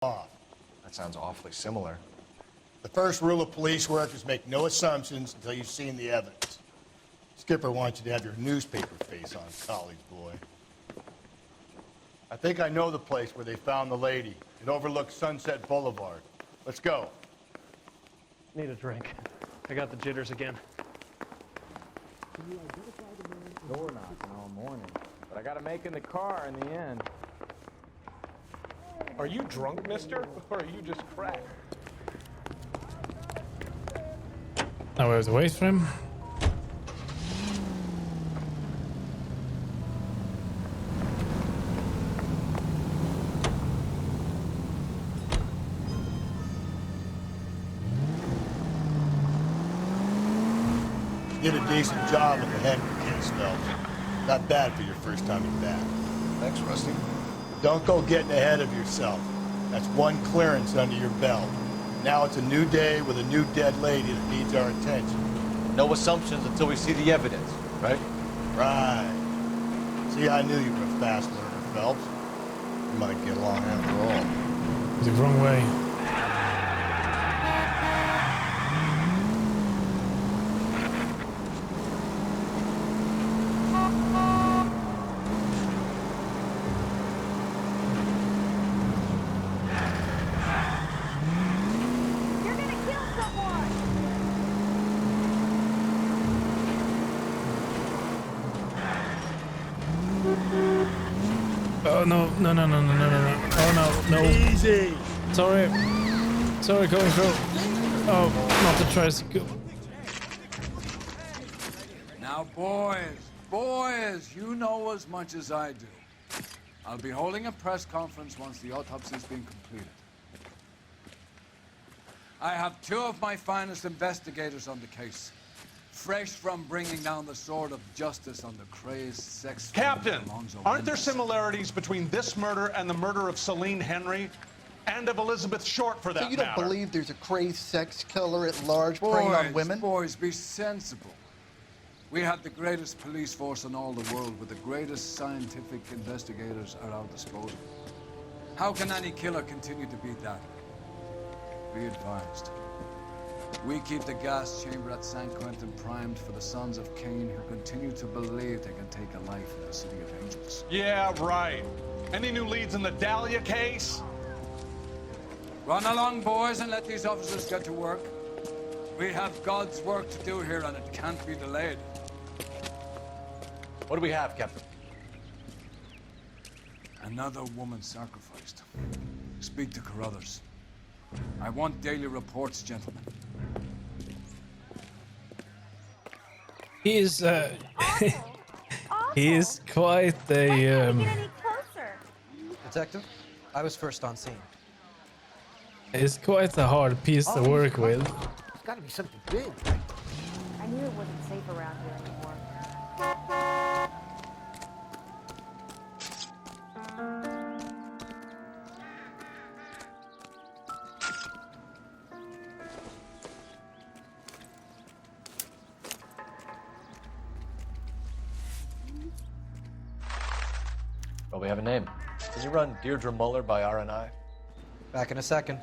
law. That sounds awfully similar. The first rule of police work is make no assumptions until you've seen the evidence. Skipper wants you to have your newspaper face on, college boy. I think I know the place where they found the lady. It overlooks Sunset Boulevard. Let's go. Need a drink. I got the jitters again. Door knocking all morning, but I gotta make in the car in the end. Are you drunk, mister? Or are you just cracked? Now we have to wait for him. You did a decent job with the Henry case, Phelps. Not bad for your first time in bat. Thanks, Rusty. Don't go getting ahead of yourself. That's one clearance under your belt. Now it's a new day with a new dead lady that needs our attention. No assumptions until we see the evidence, right? Right. See, I knew you were a fast learner, Phelps. You might get along after all. The wrong way. Oh no, no, no, no, no, no, no, no. Oh no, no. Easy. Sorry. Sorry, going through. Oh, not the tricycle. Now, boys, you know as much as I do. I'll be holding a press conference once the autopsy's been completed. I have two of my finest investigators on the case. Fresh from bringing down the sword of justice on the crazed sex... Captain, aren't there similarities between this murder and the murder of Celine Henry? And of Elizabeth Short, for that So you don't matter? believe there's a crazed sex killer at large preying on women? Boys, be sensible. We have the greatest police force in all the world with the greatest scientific investigators at our disposal. How can any killer continue to beat that? Be advised. We keep the gas chamber at San Quentin primed for the sons of Cain who continue to believe they can take a life in the City of Angels. Yeah, right. Any new leads in the Dahlia case? Run along, boys, and let these officers get to work. We have God's work to do here, and it can't be delayed. What do we have, Captain? Another woman sacrificed. Speak to Carruthers. I want daily reports, gentlemen. He is he is quite a Detective, I was first on scene. It's quite a hard piece to work with. It's gotta be something big. I knew it wasn't safe around here anymore. Well, we have a name. Can you run Deirdre Muller by RNI? Back in a second.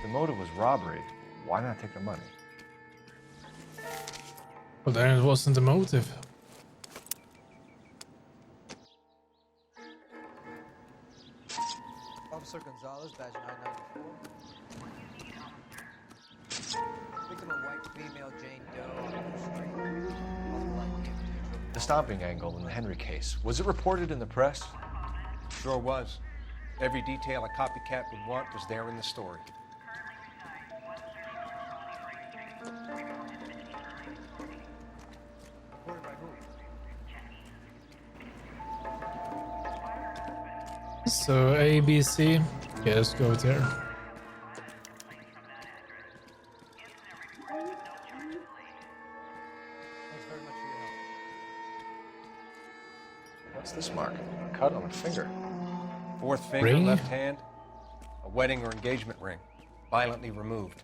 The motive was robbery. Why not take the money? Well, then it wasn't the motive. Officer Gonzalez, badge 994. Victim a white female Jane Doe on the street. Possible ID of Deirdre. The stomping angle in the Henry case. Was it reported in the press? Sure was. Every detail a copycat would want was there in the story. Reported by who? So A, B, C. Yeah, let's go there. Thanks very much for your help. What's this mark? A cut on a finger. Fourth finger, Ring? left hand. A wedding or engagement ring. Violently removed.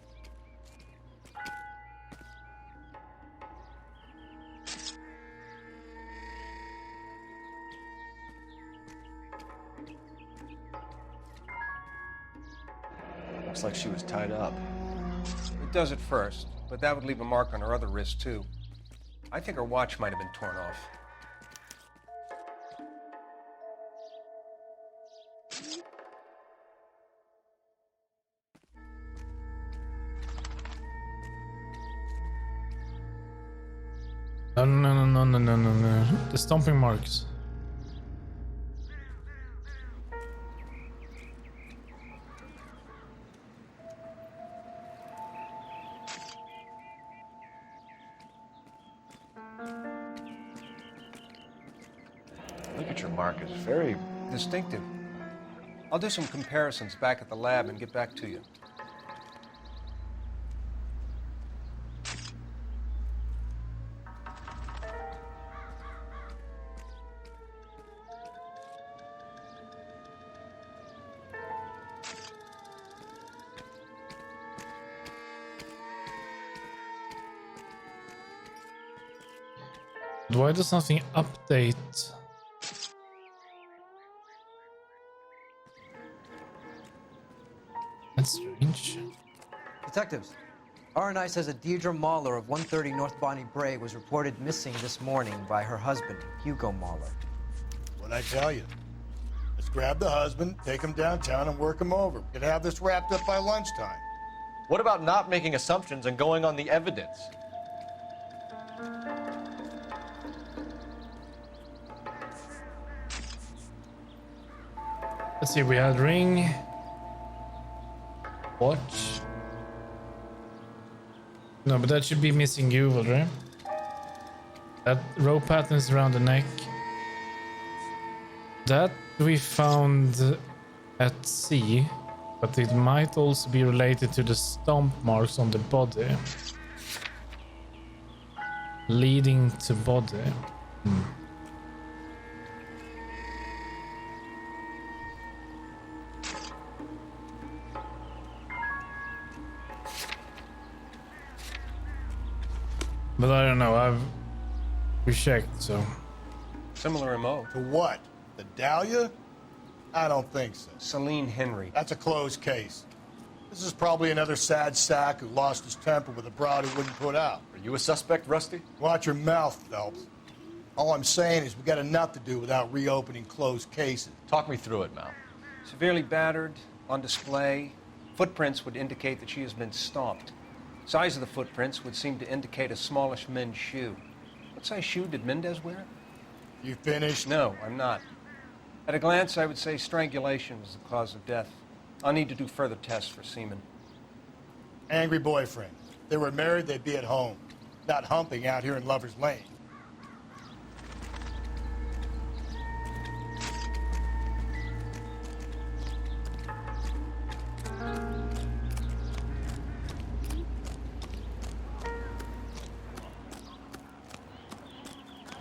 Looks like she was tied up. It does at first, but that would leave a mark on her other wrist, too. I think her watch might have been torn off. No. The stomping marks. Look at your mark. It's very... Distinctive. I'll do some comparisons back at the lab and get back to you. Why does nothing update? That's strange. Detectives, R&I says that Deirdre Mahler of 130 North Bonnie Bray was reported missing this morning by her husband, Hugo Mahler. What'd I tell you? Let's grab the husband, take him downtown, and work him over. We could have this wrapped up by lunchtime. What about not making assumptions and going on the evidence? Let's see, we had ring, watch. No, but that should be missing Uval, right? That rope pattern is around the neck. That we found at sea, but it might also be related to the stomp marks on the body. Leading to body. But I don't know, we checked, so. Similar MO. To what? The Dahlia? I don't think so. Celine Henry. That's a closed case. This is probably another sad sack who lost his temper with a broad who wouldn't put out. Are you a suspect, Rusty? Watch your mouth, Phelps. All I'm saying is we got enough to do without reopening closed cases. Talk me through it, Mal. Severely battered, on display. Footprints would indicate that she has been stomped. Size of the footprints would seem to indicate a smallish men's shoe. What size shoe did Mendez wear? You finished? No, I'm not. At a glance, I would say strangulation was the cause of death. I'll need to do further tests for semen. Angry boyfriend. If they were married, they'd be at home, not humping out here in Lover's Lane.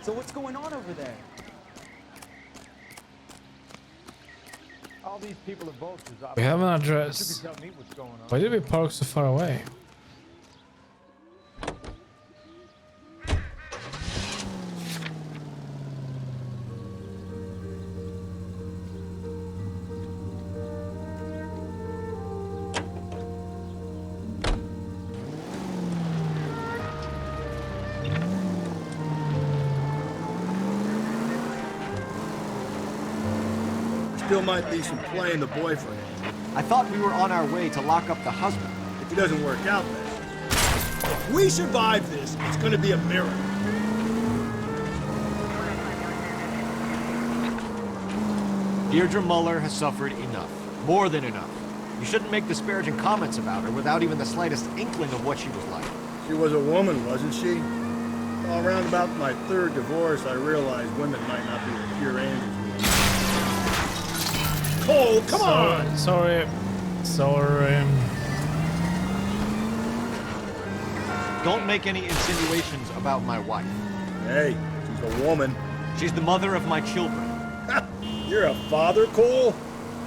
So what's going on over there? All these people are vultures. We have an You address. should be telling me what's going on. Why did we park so far away? Still might be some play in the boyfriend. I thought we were on our way to lock up the husband. If it doesn't work out, then. If we survive this, it's gonna be a miracle. Deirdre Muller has suffered enough. More than enough. You shouldn't make disparaging comments about her without even the slightest inkling of what she was like. She was a woman, wasn't she? Well, around about my third divorce, I realized women might not be as pure angels. Oh, come on! Sorry. Don't make any insinuations about my wife. Hey, she's a woman. She's the mother of my children. You're a father, Cole?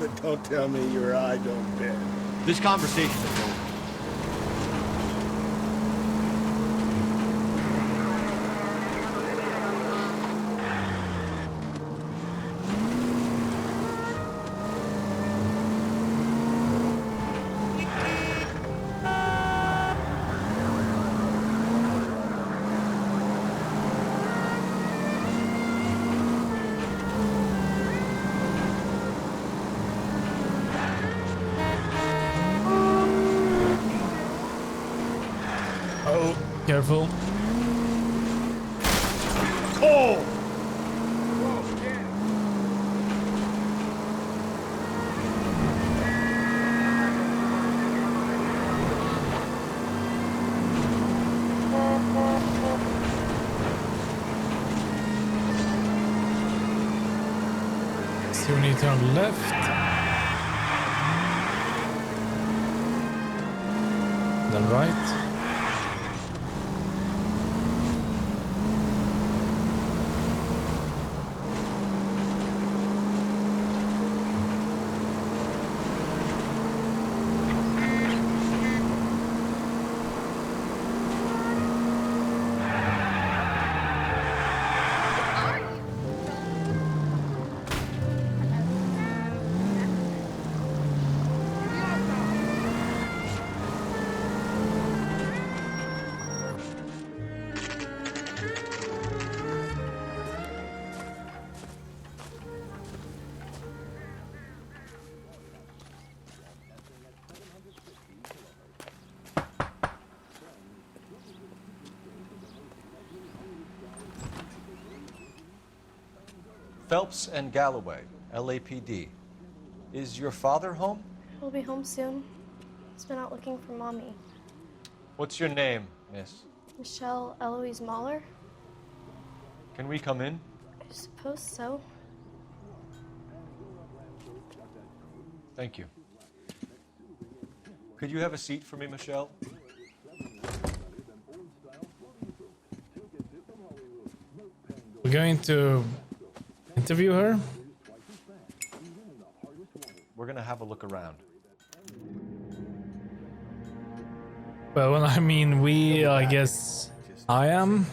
But don't tell me your eye don't bend. This conversation is over. careful. Oh! So we need to turn left. Then right. Phelps and Galloway, LAPD. Is your father home? He'll be home soon. He's been out looking for Mommy. What's your name, miss? Michelle Eloise Mahler? Can we come in? I suppose so. Thank you. Could you have a seat for me, Michelle? We're going to interview her. We're gonna have a look around. Well, when I mean we, I guess I am.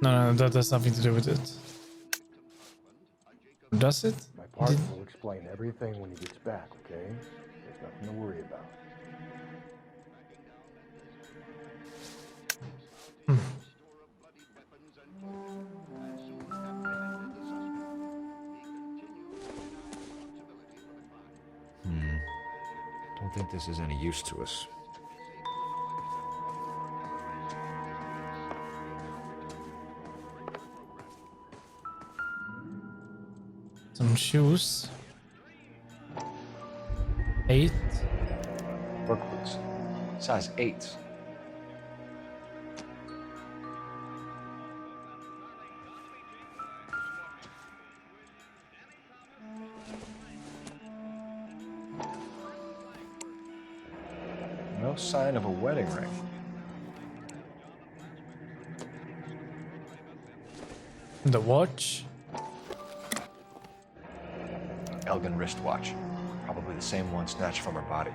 No, that has nothing to do with it. Does it? My partner will explain everything when he gets back, okay? There's nothing to worry about. Don't think this is any use to us. Some shoes. 8. Work boots. Size 8s. No sign of a wedding ring. The watch. Elgin wristwatch. Probably the same one snatched from her body.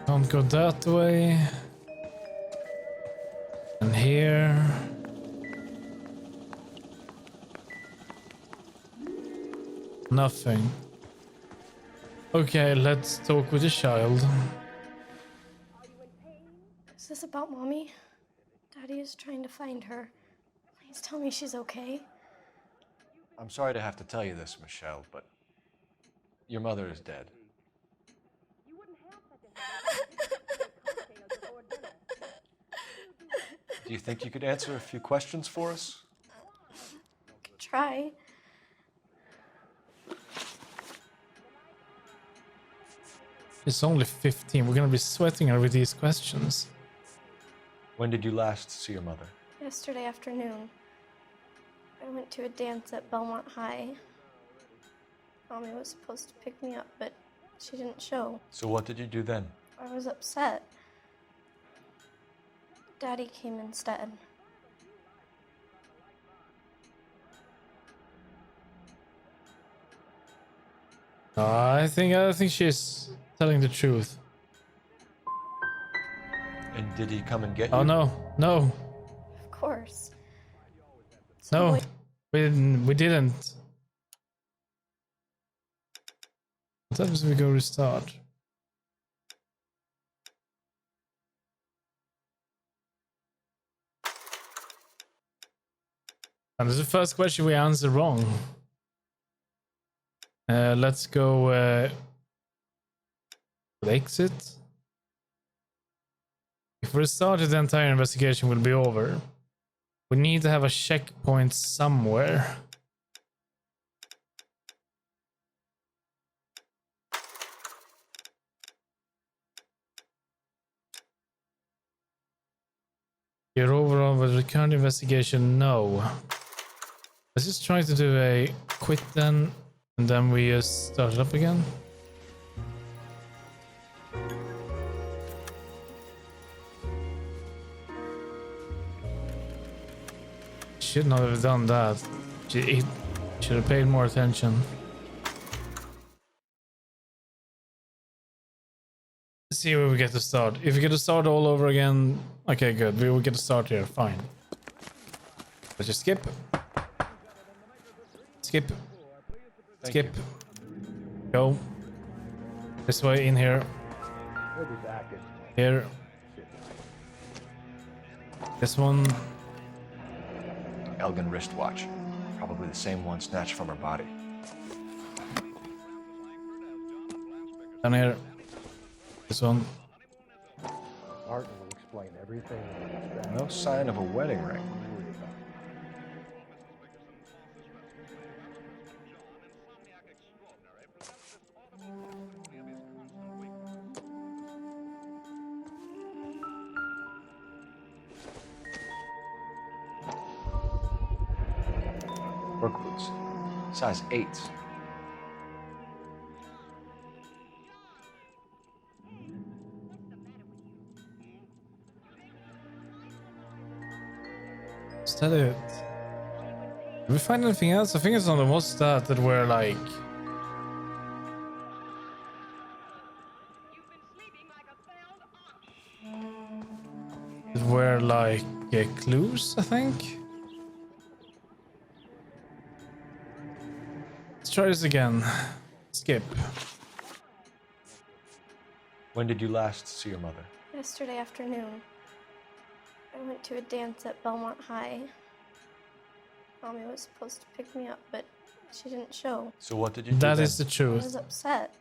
Don't go that way. And here. Nothing. Okay, let's talk with the child. Is this about Mommy? Daddy is trying to find her. Please tell me she's okay. I'm sorry to have to tell you this, Michelle, but your mother is dead. Do you think you could answer a few questions for us? Could try. It's only 15. We're gonna be sweating her with these questions. When did you last see your mother? Yesterday afternoon, I went to a dance at Belmont High. Mommy was supposed to pick me up, but she didn't show. So what did you do then? I was upset. Daddy came instead. I think she's telling the truth. And did he come and get you? Oh no, no, Of course. no. Wait, We didn't. What happens if we go restart? And this is the first question we answer wrong. Let's go exit. If we restart it, the entire investigation will be over. We need to have a checkpoint somewhere. Your overall with the current investigation, no. Let's just try to do a quit then, and then we just start it up again. Should not have done that. Should have paid more attention. Let's see where we get to start. If we get to start all over again, okay, good. We will get to start here. Fine. Let's just skip. Skip. Skip. Go. This way, in here. Here. This one. Elgin wristwatch. Probably the same one snatched from her body. Down here. This one. Martin will explain everything. No sign of a wedding ring. Work boots. Size 8s. Is that it? Did we find anything else? I think it's on the what's that were like... That were like clues, I think? Let's try this again. Skip. When did you last see your mother? Yesterday afternoon. I went to a dance at Belmont High. Mommy was supposed to pick me up, but she didn't show. So what did you do That then? is the I truth. was upset.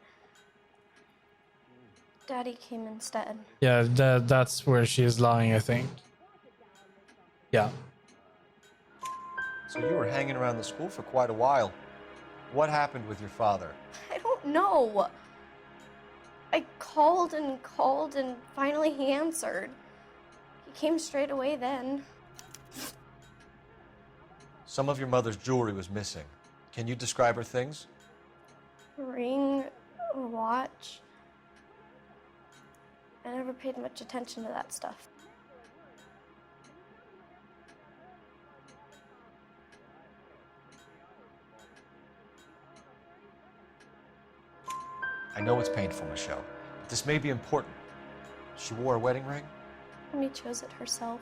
Daddy came instead. Yeah, that's where she is lying, I think. Yeah. So you were hanging around the school for quite a while. What happened with your father? I don't know. I called and finally he answered. He came straight away then. Some of your mother's jewelry was missing. Can you describe her things? A ring, a watch. I never paid much attention to that stuff. I know it's painful, Michelle, but this may be important. She wore a wedding ring? Mommy chose it herself.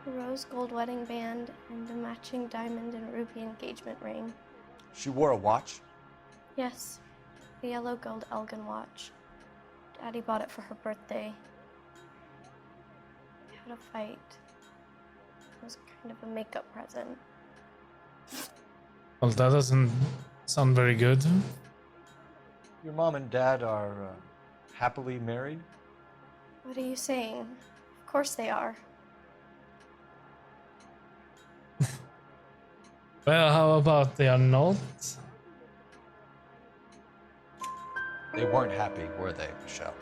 A rose gold wedding band and a matching diamond and ruby engagement ring. She wore a watch? Yes, the yellow gold Elgin watch. Daddy bought it for her birthday. We had a fight. It was kind of a makeup present. Well, that doesn't sound very good. Your mom and dad are happily married? What are you saying? Of course they are. Well, how about they are not? They weren't happy, were they, Michelle?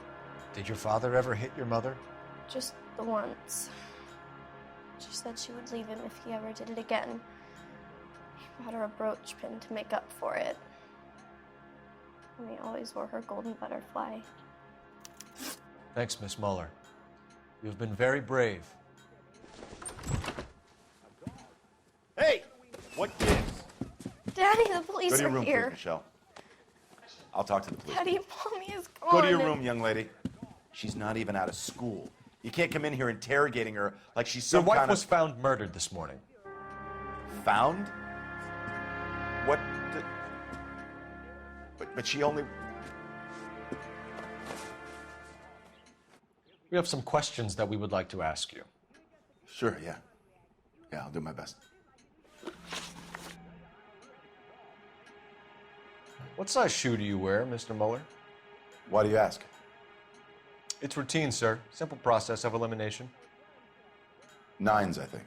Did your father ever hit your mother? Just the once. She said she would leave him if he ever did it again. He bought her a brooch pin to make up for it. And he always wore her golden butterfly. Thanks, Miss Muller. You've been very brave. Hey! What gives? Daddy, the police Go to your are room, here. please, Michelle. I'll talk to the police. Daddy, Mommy is gone. Go to your room, young lady. She's not even out of school. You can't come in here interrogating her like she's some Your wife kind was of... found murdered this morning. Found? What? But but she only... We have some questions that we would like to ask you. Sure, yeah. Yeah, I'll do my best. What size shoe do you wear, Mr. Mueller? Why do you ask? It's routine, sir. Simple process of elimination. 9s, I think.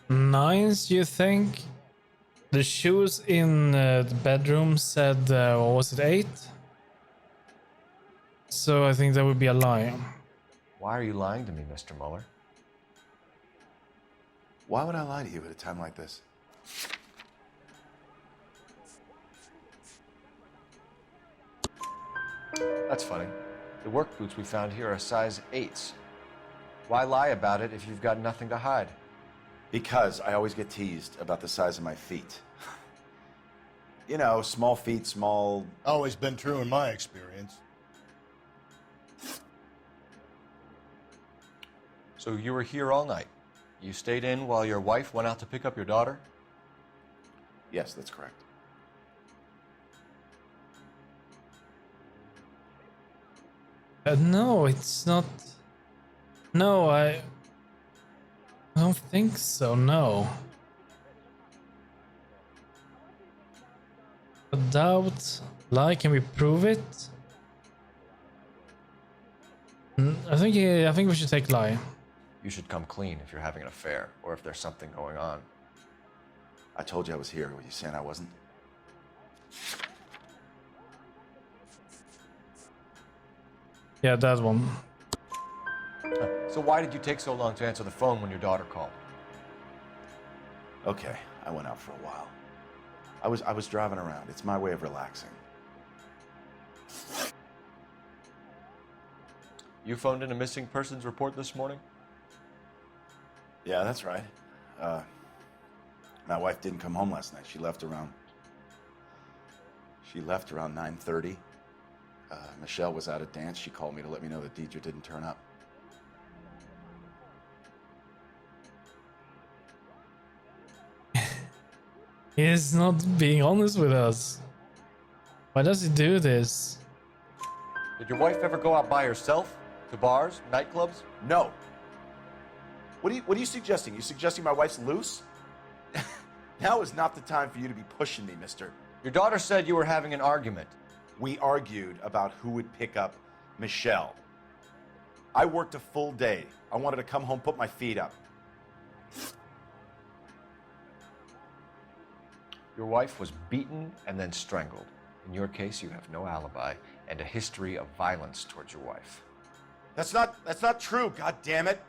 9s, you think? The shoes in the bedroom said, what was it, 8? So I think that would be a lie. Why are you lying to me, Mr. Mueller? Why would I lie to you at a time like this? That's funny. The work boots we found here are size 8s. Why lie about it if you've got nothing to hide? Because I always get teased about the size of my feet. You know, small feet, small... Always been true in my experience. So you were here all night. You stayed in while your wife went out to pick up your daughter? Yes, that's correct. No, it's not. No, I don't think so, no. A doubt, lie, can we prove it? I think we should take lie. You should come clean if you're having an affair or if there's something going on. I told you I was here. Were you saying I wasn't? Yeah, that one. So why did you take so long to answer the phone when your daughter called? Okay, I went out for a while. I was driving around. It's my way of relaxing. You phoned in a missing persons report this morning? Yeah, that's right. My wife didn't come home last night. She left around 9:30. Michelle was at a dance. She called me to let me know that Deidre didn't turn up. He is not being honest with us. Why does he do this? Did your wife ever go out by herself? To bars, nightclubs? No. What are you suggesting? You suggesting my wife's loose? Now is not the time for you to be pushing me, mister. Your daughter said you were having an argument. We argued about who would pick up Michelle. I worked a full day. I wanted to come home, put my feet up. Your wife was beaten and then strangled. In your case, you have no alibi and a history of violence towards your wife. That's not true, god damn it.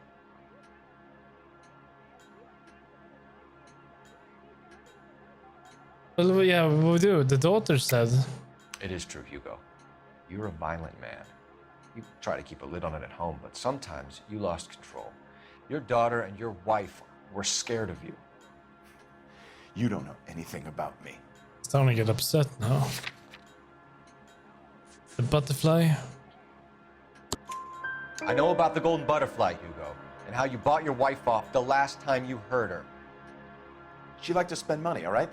Well, yeah, we do. The daughter said. It is true, Hugo. You're a violent man. You try to keep a lid on it at home, but sometimes you lost control. Your daughter and your wife were scared of you. You don't know anything about me. Starting to get upset now. The butterfly. I know about the golden butterfly, Hugo, and how you bought your wife off the last time you heard her. She liked to spend money, all right?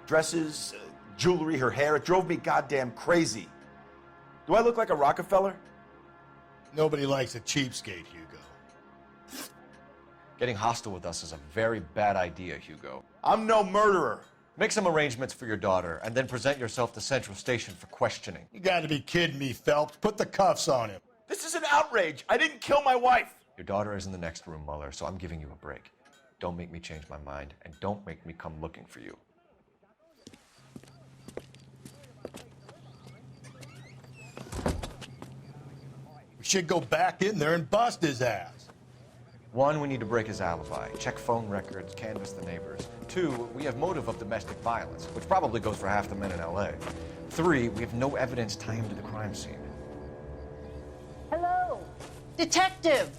Dresses, jewelry, her hair. It drove me goddamn crazy. Do I look like a Rockefeller? Nobody likes a cheapskate, Hugo. Getting hostile with us is a very bad idea, Hugo. I'm no murderer. Make some arrangements for your daughter, and then present yourself to Central Station for questioning. You gotta be kidding me, Phelps. Put the cuffs on him. This is an outrage. I didn't kill my wife. Your daughter is in the next room, Mueller, so I'm giving you a break. Don't make me change my mind, and don't make me come looking for you. We should go back in there and bust his ass. 1, we need to break his alibi, check phone records, canvass the neighbors. 2, we have motive of domestic violence, which probably goes for half the men in LA. 3, we have no evidence tying him to the crime scene. Hello, detective.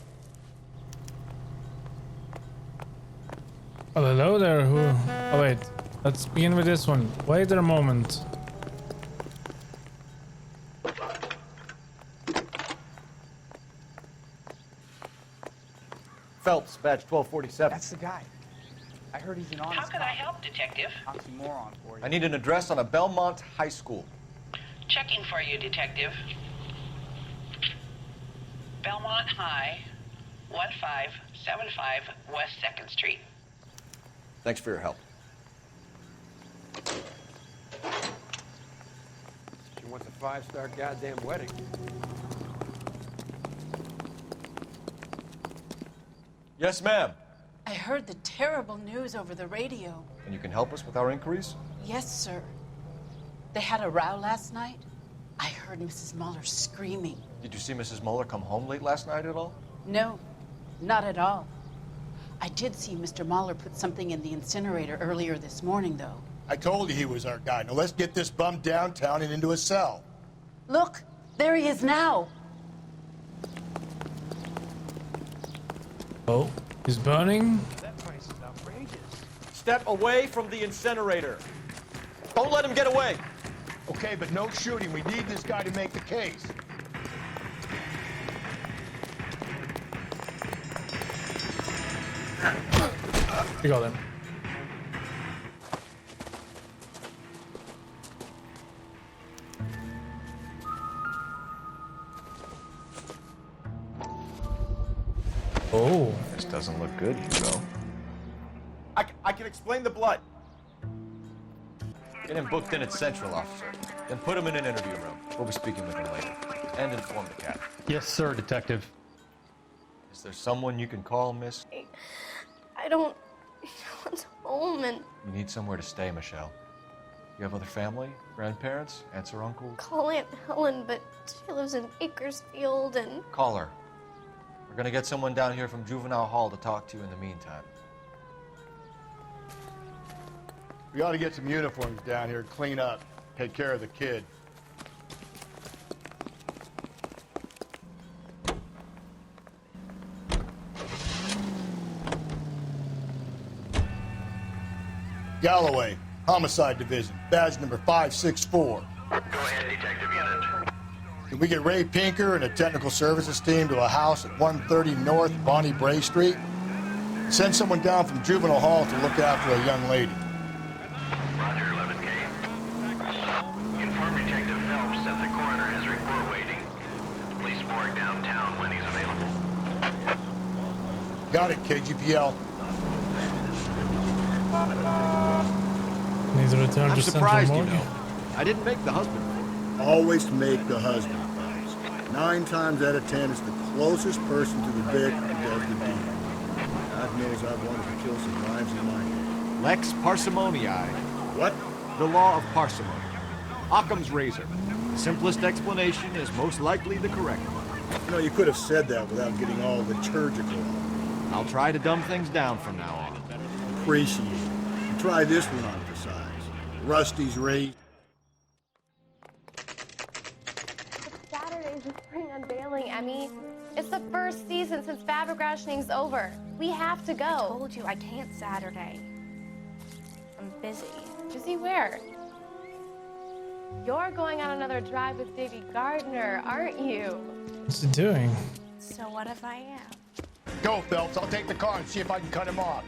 Oh, hello there. Who? Oh wait, let's begin with this one. Wait a moment. Phelps, badge 1247. That's the guy. I heard he's an honest How can I help, detective? oxymoron for you. I need an address on a Belmont high school. Checking for you, Detective. Belmont High, 1575 West 2nd Street. Thanks for your help. She wants a 5-star goddamn wedding. Yes, ma'am. I heard the terrible news over the radio. And you can help us with our inquiries? Yes, sir. They had a row last night. I heard Mrs. Muller screaming. Did you see Mrs. Muller come home late last night at all? No, not at all. I did see Mr. Muller put something in the incinerator earlier this morning, though. I told you he was our guy. Now let's get this bum downtown and into a cell. Look, there he is now. Oh, he's burning. That price is outrageous. Step away from the incinerator. Don't let him get away. Okay, but no shooting. We need this guy to make the case. We got him. Oh. This doesn't look good, Hugo. I can explain the blood. Get him booked in at Central, officer. Then put him in an interview room. We'll be speaking with him later. And inform the captain. Yes, sir, Detective. Is there someone you can call, miss? I don't want home, and You need somewhere to stay, Michelle. You have other family? Grandparents? Aunts or uncles? call Aunt Helen, but she lives in Bakersfield, and Call her. We're gonna get someone down here from Juvenile Hall to talk to you in the meantime. We ought to get some uniforms down here, clean up, take care of the kid. Galloway, Homicide Division, badge number 564. Go ahead, Detective Unit. Can we get Ray Pinker and a technical services team to a house at 130 North Bonnie Bray Street? Send someone down from Juvenile Hall to look after a young lady. Roger, 11K. Inform Detective Phelps that the coroner has a report waiting. Police morgue downtown when he's available. Got it, KGPL. Need to return I'm to surprised, Central you Morgue. know. I didn't make the husband. Always make the husband first. 9 times out of 10, it's the closest person to the victim who does the deed. God knows I've wanted to kill some lives in my day. Lex parsimoniae. What? The law of parsimony. Occam's razor. The simplest explanation is most likely the correct one. You know, you could have said that without getting all liturgical. I'll try to dumb things down from now on. Appreciate it. Try this one on for size. Rusty's Race. Saturday's the spring unveiling, Emmy. It's the first season since fabric rationing's over. We have to go. I told you I can't Saturday. I'm busy. Busy where? You're going on another drive with Davy Gardner, aren't you? What's he doing? So what if I am? Go, Phelps. I'll take the car and see if I can cut him off.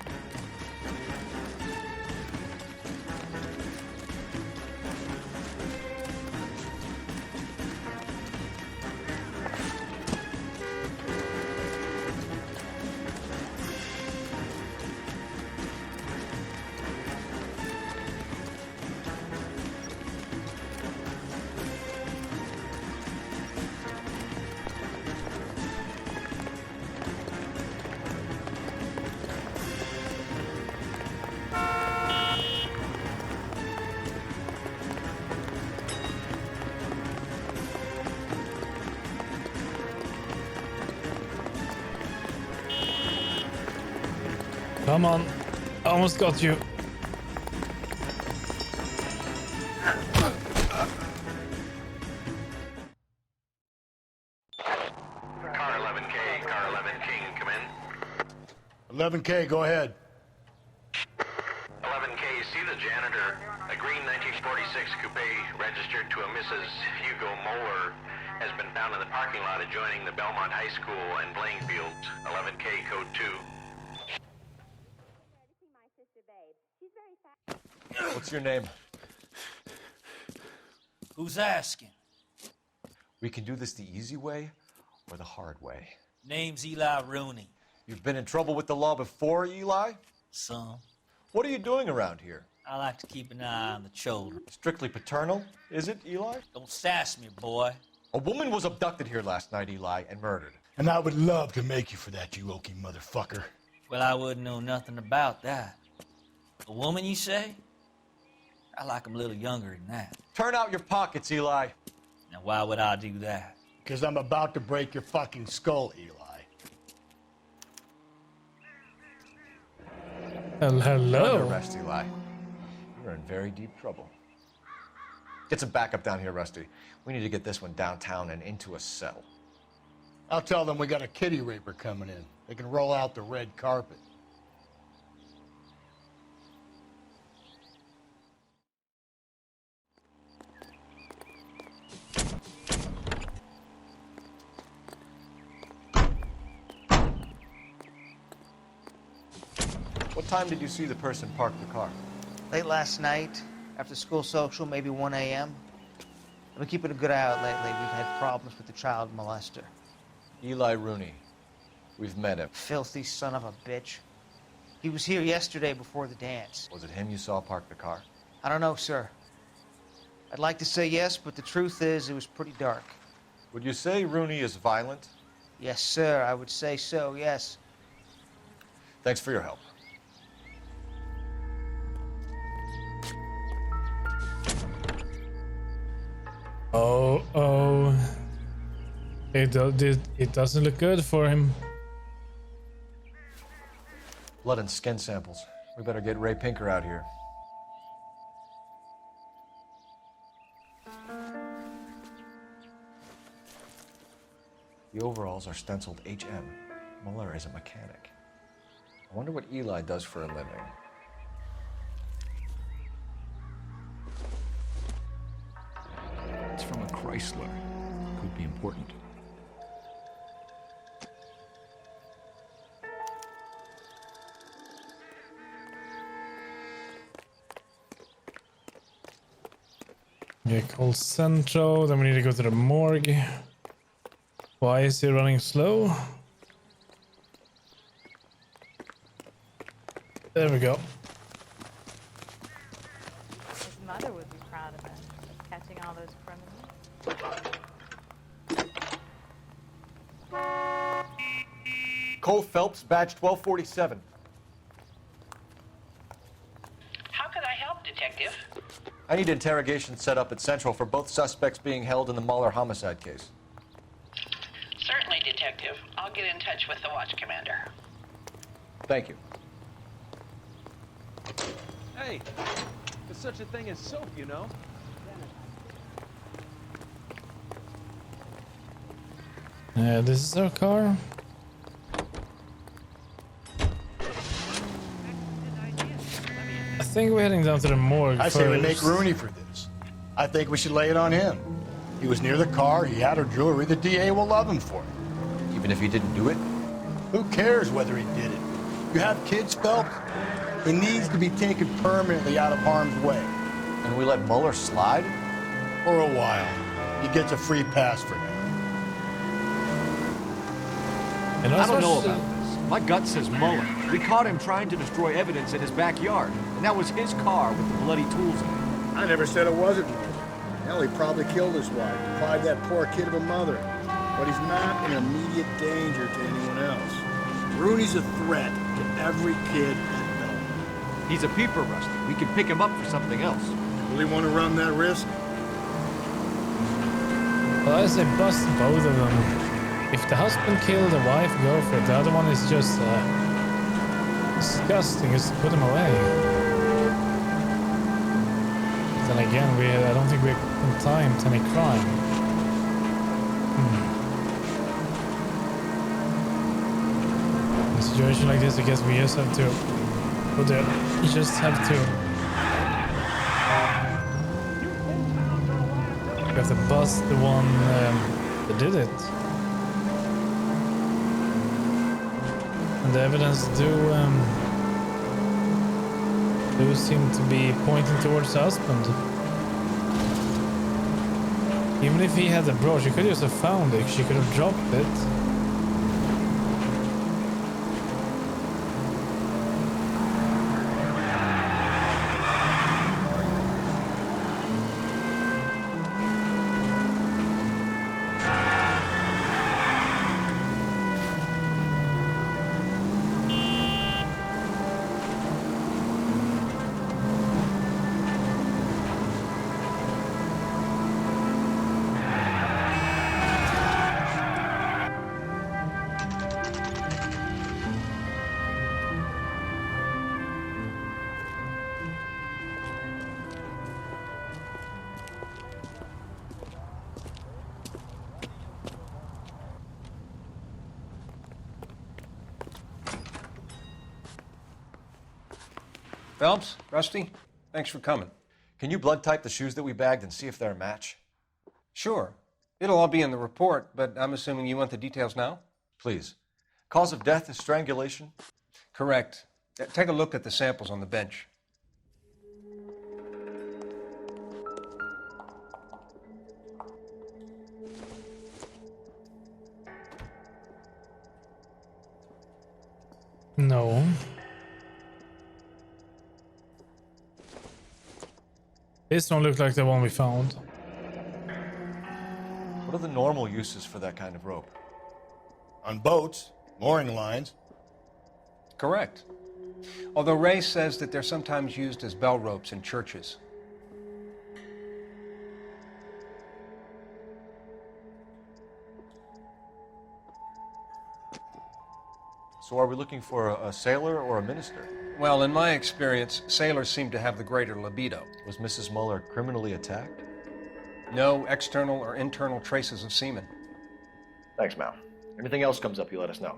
Come on. Almost got you. Car 11K, car 11 King, come in. 11K, go ahead. 11K, see the janitor. A green 1946 coupe registered to a Mrs. Hugo Moeller has been found in the parking lot adjoining the Belmont High School and playing fields. 11K, code 2. What's your name? Who's asking? We can do this the easy way or the hard way. Name's Eli Rooney. You've been in trouble with the law before, Eli? Some. What are you doing around here? I like to keep an eye on the children. Strictly paternal, is it, Eli? Don't sass me, boy. A woman was abducted here last night, Eli, and murdered. And I would love to make you for that, you oaky motherfucker. Well, I wouldn't know nothing about that. A woman, you say? I like 'em a little younger than that. Turn out your pockets, Eli. Now, why would I do that? Because I'm about to break your fucking skull, Eli. You're Hello. under arrest, Eli. You're in very deep trouble. Get some backup down here, Rusty. We need to get this one downtown and into a cell. I'll tell them we got a kitty raper coming in. They can roll out the red carpet. What time did you see the person park the car? Late last night, after school social, maybe 1 a.m. I've been keeping a good eye out lately. We've had problems with the child molester. Eli Rooney. We've met him. Filthy son of a bitch. He was here yesterday before the dance. Was it him you saw park the car? I don't know, sir. I'd like to say yes, but the truth is it was pretty dark. Would you say Rooney is violent? Yes, sir. I would say so, yes. Thanks for your help. Oh. It doesn't look good for him. Blood and skin samples. We better get Ray Pinker out here. The overalls are stenciled HM. Muller is a mechanic. I wonder what Eli does for a living. It's from a Chrysler. Could be important. Yeah, call Central. Then we need to go to the morgue. Why is he running slow? There we go. His mother would be proud of him, catching all those criminals. Cole Phelps, badge 1247. How can I help, Detective? I need interrogation set up at Central for both suspects being held in the Muller homicide case. Certainly, Detective. I'll get in touch with the watch commander. Thank you. Hey, there's such a thing as soap, you know? Yeah, this is our car. I think we're heading down to the morgue. I say we make Rooney for this. I think we should lay it on him. He was near the car, he had her jewelry, the DA will love him for it. Even if he didn't do it? Who cares whether he did it? You have kids, Phelps? He needs to be taken permanently out of harm's way. And we let Muller slide? For a while. He gets a free pass for now. And I don't know about this. My gut says Muller. We caught him trying to destroy evidence in his backyard, and that was his car with the bloody tools in it. I never said it wasn't murder. Hell, he probably killed his wife, deprived that poor kid of a mother. But he's not in immediate danger to anyone else. Rooney's a threat to every kid at Belmont. He's a peeper, Rusty. We can pick him up for something else. Really want to run that risk? Well, I say bust both of them. If the husband killed the wife, go for it. The other one is just disgusting. Just put him away. Then again, I don't think we're in time to any crime. In a situation like this, I guess we just have to. You just have to. We have to bust the one that did it. And the evidence do seem to be pointing towards the husband. Even if he had the brooch, he could just have found it. She could have dropped it. Phelps, Rusty, thanks for coming. Can you blood type the shoes that we bagged and see if they're a match? Sure. It'll all be in the report, but I'm assuming you want the details now? Please. Cause of death is strangulation? Correct. Take a look at the samples on the bench. No. This don't look like the one we found. What are the normal uses for that kind of rope? On boats, mooring lines. Correct. Although Ray says that they're sometimes used as bell ropes in churches. So are we looking for a sailor or a minister? Well, in my experience, sailors seem to have the greater libido. Was Mrs. Muller criminally attacked? No external or internal traces of semen. Thanks, Mal. Anything else comes up, you let us know.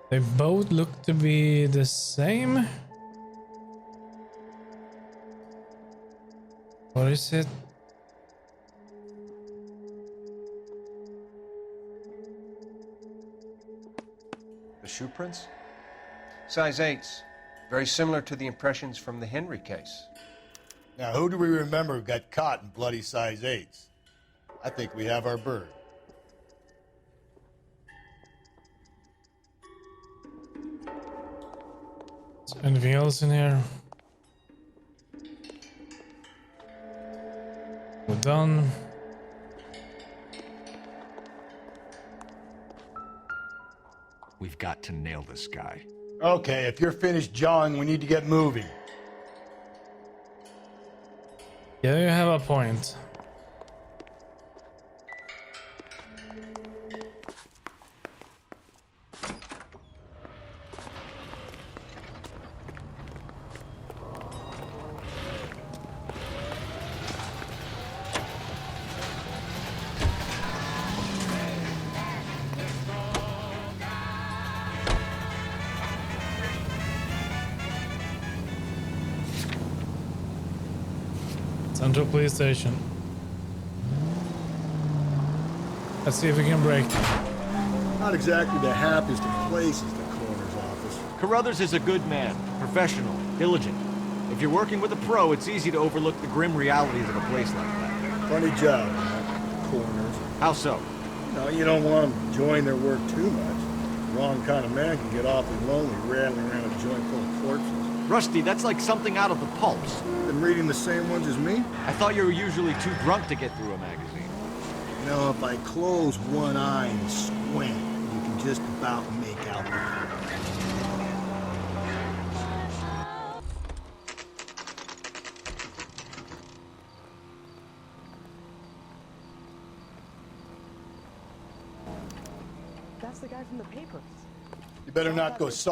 They both look to be the same. What is it? The shoe prints? Size 8s. Very similar to the impressions from the Henry case. Now, who do we remember got caught in bloody size 8s? I think we have our bird. Is there anything else in here? We're done. We've got to nail this guy. Okay, if you're finished jawing, we need to get moving. Yeah, you have a point. Central Police Station. Let's see if we can break them. Not exactly the happiest of places, the coroner's office. Carruthers is a good man, professional, diligent. If you're working with a pro, it's easy to overlook the grim realities of a place like that. Funny job, man. Coroners. How so? No, you don't want them enjoying their work too much. The wrong kind of man can get awfully lonely rattling around a joint full of corpses. Rusty, that's like something out of the pulps. Been reading the same ones as me? I thought you were usually too drunk to get through a magazine. You know, if I close one eye and squint, you can just about make out the That's the guy from the papers. You better not go